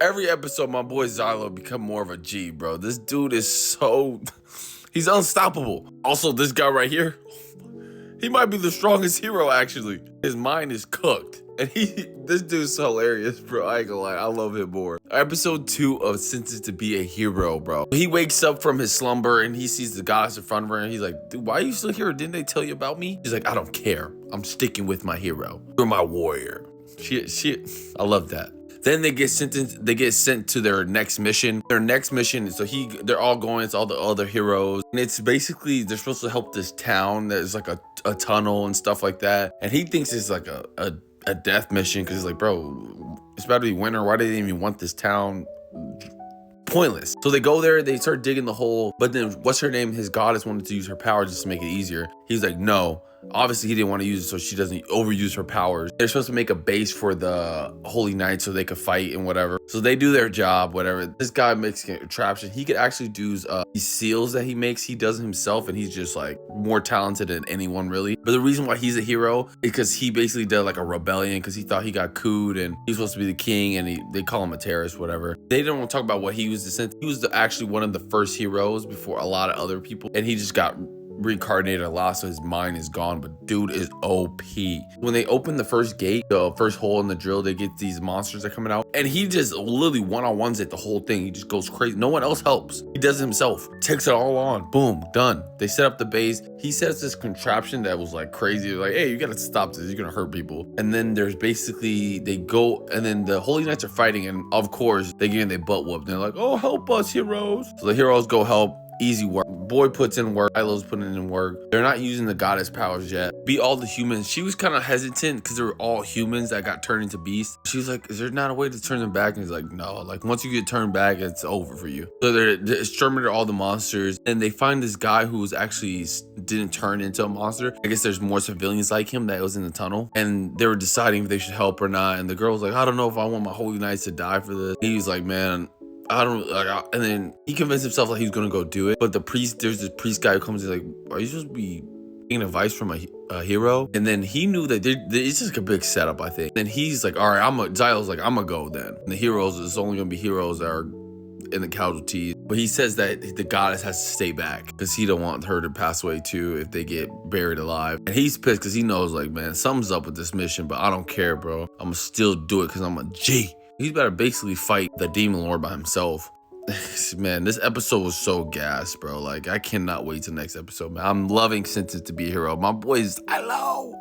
Every episode, my boy Xylo become more of a G, bro. This dude is so, he's unstoppable. Also, this guy right here, he might be the strongest hero, actually. His mind is cooked. And this dude's so hilarious, bro. I ain't gonna lie, I love him more. Episode 2 of Sentenced to Be a Hero, bro. He wakes up from his slumber and he sees the goddess in front of her and he's like, dude, why are you still here? Didn't they tell you about me? He's like, I don't care. I'm sticking with my hero. You're my warrior. I love that. Then they get sent to their next mission. Their next mission, so they're all going, it's all the other heroes. And it's basically, they're supposed to help this town. There's like a tunnel and stuff like that. And he thinks it's like a death mission because he's like, bro, it's about to be winter. Why do they even want this town? Pointless. So they go there, they start digging the hole, but then what's her name? His goddess wanted to use her power just to make it easier. He's like, no. Obviously, he didn't want to use it so she doesn't overuse her powers. They're supposed to make a base for the Holy Knight so they could fight and whatever. So they do their job, whatever. This guy makes contraption. He could actually do these seals that he makes. He does himself, and he's just like more talented than anyone really. But the reason why he's a hero is because he basically did like a rebellion because he thought he got cooed and he's supposed to be the king, and they call him a terrorist, whatever. They didn't want to talk about what he was. He was actually one of the first heroes before a lot of other people, and he just got reincarnated a lot, so his mind is gone, but dude is OP. When they open the first gate, the first hole in the drill, they get these monsters that are coming out, and he just literally one-on-ones it the whole thing. He just goes crazy. No one else helps. He does it himself. Takes it all on. Boom, done. They set up the base. He sets this contraption that was like crazy. Like, hey, you gotta stop this. You're gonna hurt people. And then there's basically, they go, and then the Holy Knights are fighting, and of course, they get in their butt whooped. They're like, oh, help us, heroes. So the heroes go help. Easy work. Boy puts in work. Ilo's putting in work. They're not using the goddess powers yet. Beat all the humans. She was kind of hesitant because they were all humans that got turned into beasts. She was like, is there not a way to turn them back? And he's like, no. Like, once you get turned back, it's over for you. So they exterminated all the monsters. And they find this guy who was actually didn't turn into a monster. I guess there's more civilians like him that was in the tunnel. And they were deciding if they should help or not. And the girl was like, I don't know if I want my Holy Knights to die for this. He was like, man, I don't like, and then he convinced himself like he was gonna go do it. But there's this priest guy who comes in like, are you supposed to be taking advice from a hero? And then he knew that it's just a big setup, I think. Then he's like, all right, Xylo's like, I'm gonna go then. And the heroes, it's only gonna be heroes that are in the casualties. But he says that the goddess has to stay back because he don't want her to pass away too if they get buried alive. And he's pissed because he knows like, man, something's up with this mission, but I don't care, bro. I'm gonna still do it because I'm a G. He's about to basically fight the demon lord by himself. Man, this episode was so gas, bro. Like, I cannot wait till next episode, man. I'm loving Sentenced to Be a Hero. My boys, I love.